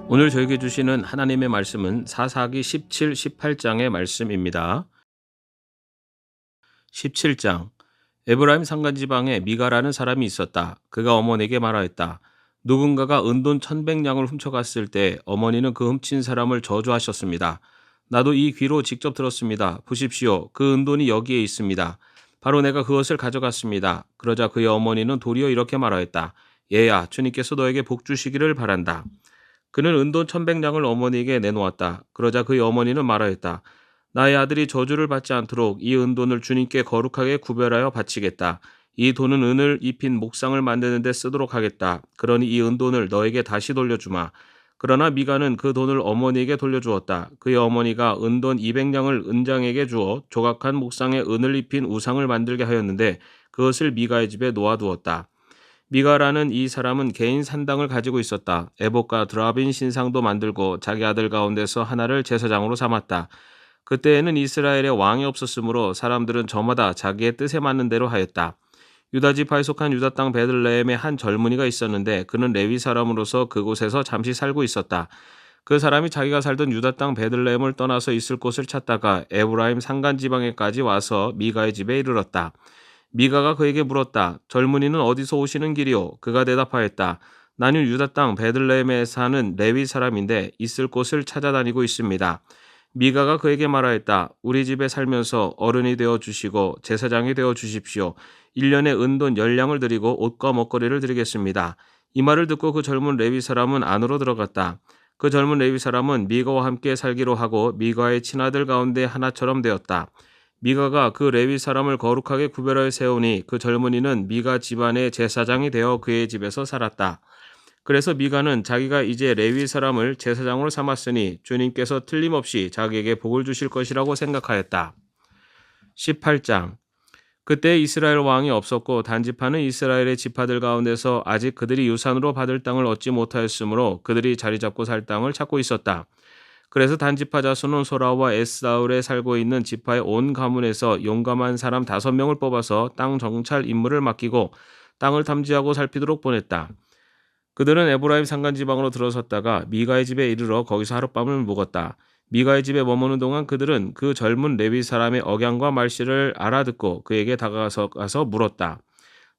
오늘 저에게 주시는 하나님의 말씀은 사사기 17, 18장의 말씀입니다. 17장. 에브라임 산간 지방에 미가라는 사람이 있었다. 그가 어머니에게 말하였다. 누군가가 은돈 1,100냥을 훔쳐갔을 때 어머니는 그 훔친 사람을 저주하셨습니다. 나도 이 귀로 직접 들었습니다. 보십시오. 그 은돈이 여기에 있습니다. 바로 내가 그것을 가져갔습니다. 그러자 그의 어머니는 도리어 이렇게 말하였다. 얘야, 주님께서 너에게 복 주시기를 바란다. 그는 은돈 1,100냥을 어머니에게 내놓았다. 그러자 그의 어머니는 말하였다. 나의 아들이 저주를 받지 않도록 이 은돈을 주님께 거룩하게 구별하여 바치겠다. 이 돈은 은을 입힌 목상을 만드는 데 쓰도록 하겠다. 그러니 이 은돈을 너에게 다시 돌려주마. 그러나 미가는 그 돈을 어머니에게 돌려주었다. 그의 어머니가 은돈 200냥을 은장에게 주어 조각한 목상에 은을 입힌 우상을 만들게 하였는데 그것을 미가의 집에 놓아두었다. 미가라는 이 사람은 개인 산당을 가지고 있었다. 에봇과 드라빈 신상도 만들고 자기 아들 가운데서 하나를 제사장으로 삼았다. 그때에는 이스라엘에 왕이 없었으므로 사람들은 저마다 자기의 뜻에 맞는 대로 하였다. 유다 지파에 속한 유다 땅 베들레헴에 한 젊은이가 있었는데 그는 레위 사람으로서 그곳에서 잠시 살고 있었다. 그 사람이 자기가 살던 유다 땅 베들레헴을 떠나서 있을 곳을 찾다가 에브라임 산간 지방에까지 와서 미가의 집에 이르렀다. 미가가 그에게 물었다. 젊은이는 어디서 오시는 길이오? 그가 대답하였다. 나는 유다 땅 베들레헴에 사는 레위 사람인데 있을 곳을 찾아다니고 있습니다. 미가가 그에게 말하였다. 우리 집에 살면서 어른이 되어 주시고 제사장이 되어 주십시오. 1년에 은돈 10냥을 드리고 옷과 먹거리를 드리겠습니다. 이 말을 듣고 그 젊은 레위 사람은 안으로 들어갔다. 그 젊은 레위 사람은 미가와 함께 살기로 하고 미가의 친아들 가운데 하나처럼 되었다. 미가가 그 레위 사람을 거룩하게 구별하여 세우니 그 젊은이는 미가 집안의 제사장이 되어 그의 집에서 살았다. 그래서 미가는 자기가 이제 레위 사람을 제사장으로 삼았으니 주님께서 틀림없이 자기에게 복을 주실 것이라고 생각하였다. 18장. 그때 이스라엘 왕이 없었고 단지파는 이스라엘의 지파들 가운데서 아직 그들이 유산으로 받을 땅을 얻지 못하였으므로 그들이 자리 잡고 살 땅을 찾고 있었다. 그래서 단지파 자손은 소라와 에스다울에 살고 있는 지파의 온 가문에서 용감한 사람 5명을 뽑아서 땅 정찰 임무를 맡기고 땅을 탐지하고 살피도록 보냈다. 그들은 에브라임 산간 지방으로 들어섰다가 미가의 집에 이르러 거기서 하룻밤을 묵었다. 미가의 집에 머무는 동안 그들은 그 젊은 레위 사람의 억양과 말씨를 알아듣고 그에게 다가가서 물었다.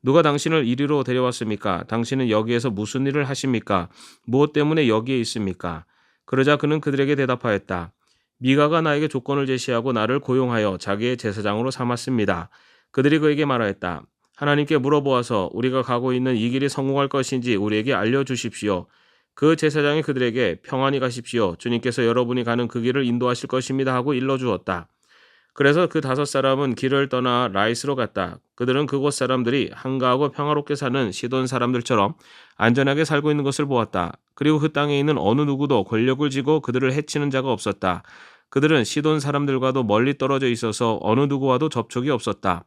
누가 당신을 이리로 데려왔습니까? 당신은 여기에서 무슨 일을 하십니까? 무엇 때문에 여기에 있습니까? 그러자 그는 그들에게 대답하였다. 미가가 나에게 조건을 제시하고 나를 고용하여 자기의 제사장으로 삼았습니다. 그들이 그에게 말하였다. 하나님께 물어보아서 우리가 가고 있는 이 길이 성공할 것인지 우리에게 알려주십시오. 그 제사장이 그들에게 평안히 가십시오. 주님께서 여러분이 가는 그 길을 인도하실 것입니다 하고 일러주었다. 그래서 그 5사람은 길을 떠나 라이스로 갔다. 그들은 그곳 사람들이 한가하고 평화롭게 사는 시돈 사람들처럼 안전하게 살고 있는 것을 보았다. 그리고 그 땅에 있는 어느 누구도 권력을 쥐고 그들을 해치는 자가 없었다. 그들은 시돈 사람들과도 멀리 떨어져 있어서 어느 누구와도 접촉이 없었다.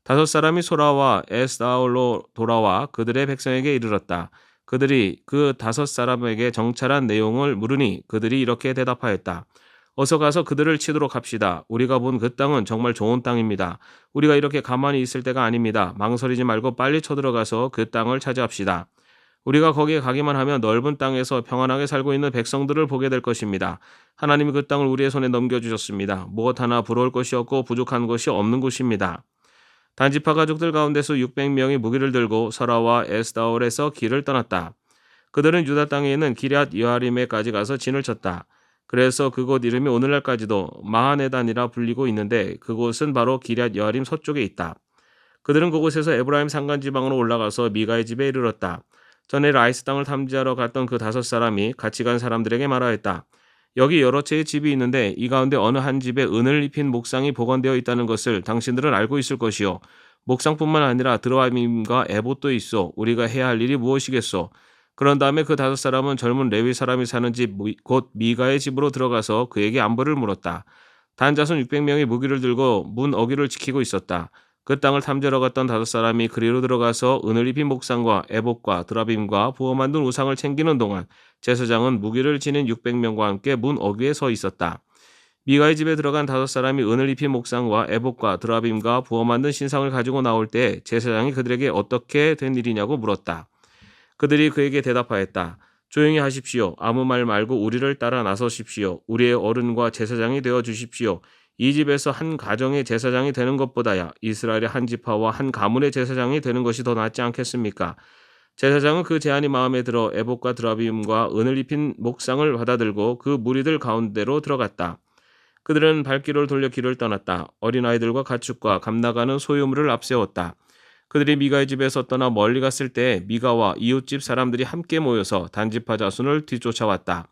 5사람이 소라와 에스다올로 돌아와 그들의 백성에게 이르렀다. 그들이 그 5사람에게 정찰한 내용을 물으니 그들이 이렇게 대답하였다. 어서 가서 그들을 치도록 합시다. 우리가 본 그 땅은 정말 좋은 땅입니다. 우리가 이렇게 가만히 있을 때가 아닙니다. 망설이지 말고 빨리 쳐들어가서 그 땅을 차지합시다. 우리가 거기에 가기만 하면 넓은 땅에서 평안하게 살고 있는 백성들을 보게 될 것입니다. 하나님이 그 땅을 우리의 손에 넘겨주셨습니다. 무엇 하나 부러울 것이 없고 부족한 것이 없는 곳입니다. 단지파 가족들 가운데서 600명이 무기를 들고 서라와 에스다올에서 길을 떠났다. 그들은 유다 땅에 있는 기럇 여아림에까지 가서 진을 쳤다. 그래서 그곳 이름이 오늘날까지도 마하네단이라 불리고 있는데 그곳은 바로 기럇 여아림 서쪽에 있다. 그들은 그곳에서 에브라임 산간 지방으로 올라가서 미가의 집에 이르렀다. 전에 라이스 땅을 탐지하러 갔던 그 5사람이 같이 간 사람들에게 말하였다. 여기 여러 채의 집이 있는데 이 가운데 어느 한 집에 은을 입힌 목상이 보관되어 있다는 것을 당신들은 알고 있을 것이요. 목상뿐만 아니라 드라빔과 에봇도 있어. 우리가 해야 할 일이 무엇이겠소? 그런 다음에 그 5사람은 젊은 레위 사람이 사는 집 곧 미가의 집으로 들어가서 그에게 안부를 물었다. 단자손 600명이 무기를 들고 문 어귀를 지키고 있었다. 그 땅을 탐지하러 갔던 5사람이 그리로 들어가서 은을 입힌 목상과 에봇과 드라빔과 부어 만든 우상을 챙기는 동안 제사장은 무기를 지닌 600명과 함께 문 어귀에 서 있었다. 미가의 집에 들어간 5사람이 은을 입힌 목상과 에봇과 드라빔과 부어 만든 신상을 가지고 나올 때 제사장이 그들에게 어떻게 된 일이냐고 물었다. 그들이 그에게 대답하였다. 조용히 하십시오. 아무 말 말고 우리를 따라 나서십시오. 우리의 어른과 제사장이 되어 주십시오. 이 집에서 한 가정의 제사장이 되는 것보다야 이스라엘의 한 지파와 한 가문의 제사장이 되는 것이 더 낫지 않겠습니까? 제사장은 그 제안이 마음에 들어 에봇과 드라빔과 은을 입힌 목상을 받아들고 그 무리들 가운데로 들어갔다. 그들은 발길을 돌려 길을 떠났다. 어린아이들과 가축과 감나가는 소유물을 앞세웠다. 그들이 미가의 집에서 떠나 멀리 갔을 때 미가와 이웃집 사람들이 함께 모여서 단지파 자손을 뒤쫓아왔다.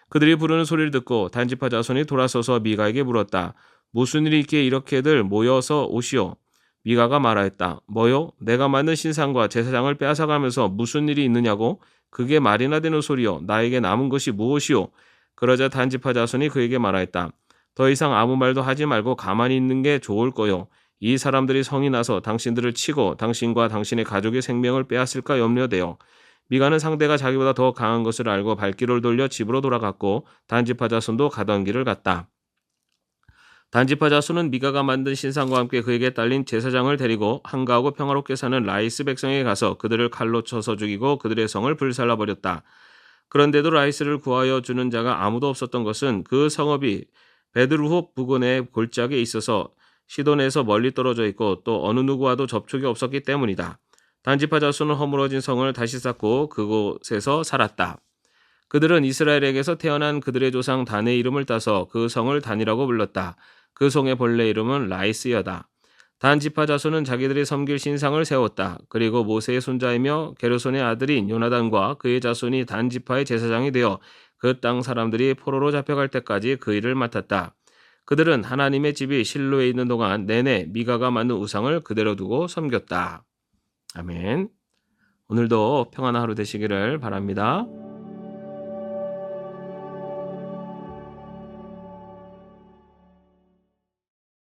그들이 부르는 소리를 듣고 단지파 자손이 돌아서서 미가에게 물었다. 무슨 일이 있기에 이렇게들 모여서 오시오? 미가가 말하였다. 뭐요? 내가 만든 신상과 제사장을 빼앗아가면서 무슨 일이 있느냐고? 그게 말이나 되는 소리요. 나에게 남은 것이 무엇이오? 그러자 단지파 자손이 그에게 말하였다. 더 이상 아무 말도 하지 말고 가만히 있는 게 좋을 거요. 이 사람들이 성이 나서 당신들을 치고 당신과 당신의 가족의 생명을 빼앗을까 염려되어. 미가는 상대가 자기보다 더 강한 것을 알고 발길을 돌려 집으로 돌아갔고 단지파 자손도 가던 길을 갔다. 단지파 자손은 미가가 만든 신상과 함께 그에게 딸린 제사장을 데리고 한가하고 평화롭게 사는 라이스 백성에게 가서 그들을 칼로 쳐서 죽이고 그들의 성을 불살라버렸다. 그런데도 라이스를 구하여 주는 자가 아무도 없었던 것은 그 성읍이 베드루홉 부근의 골짜기에 있어서 시돈에서 멀리 떨어져 있고 또 어느 누구와도 접촉이 없었기 때문이다. 단지파 자손은 허물어진 성을 다시 쌓고 그곳에서 살았다. 그들은 이스라엘에게서 태어난 그들의 조상 단의 이름을 따서 그 성을 단이라고 불렀다. 그 성의 본래 이름은 라이스여다. 단 지파 자손은 자기들이 섬길 신상을 세웠다. 그리고 모세의 손자이며 게르손의 아들인 요나단과 그의 자손이 단 지파의 제사장이 되어 그 땅 사람들이 포로로 잡혀갈 때까지 그 일을 맡았다. 그들은 하나님의 집이 실로에 있는 동안 내내 미가가 만든 우상을 그대로 두고 섬겼다. 아멘. 오늘도 평안한 하루 되시기를 바랍니다.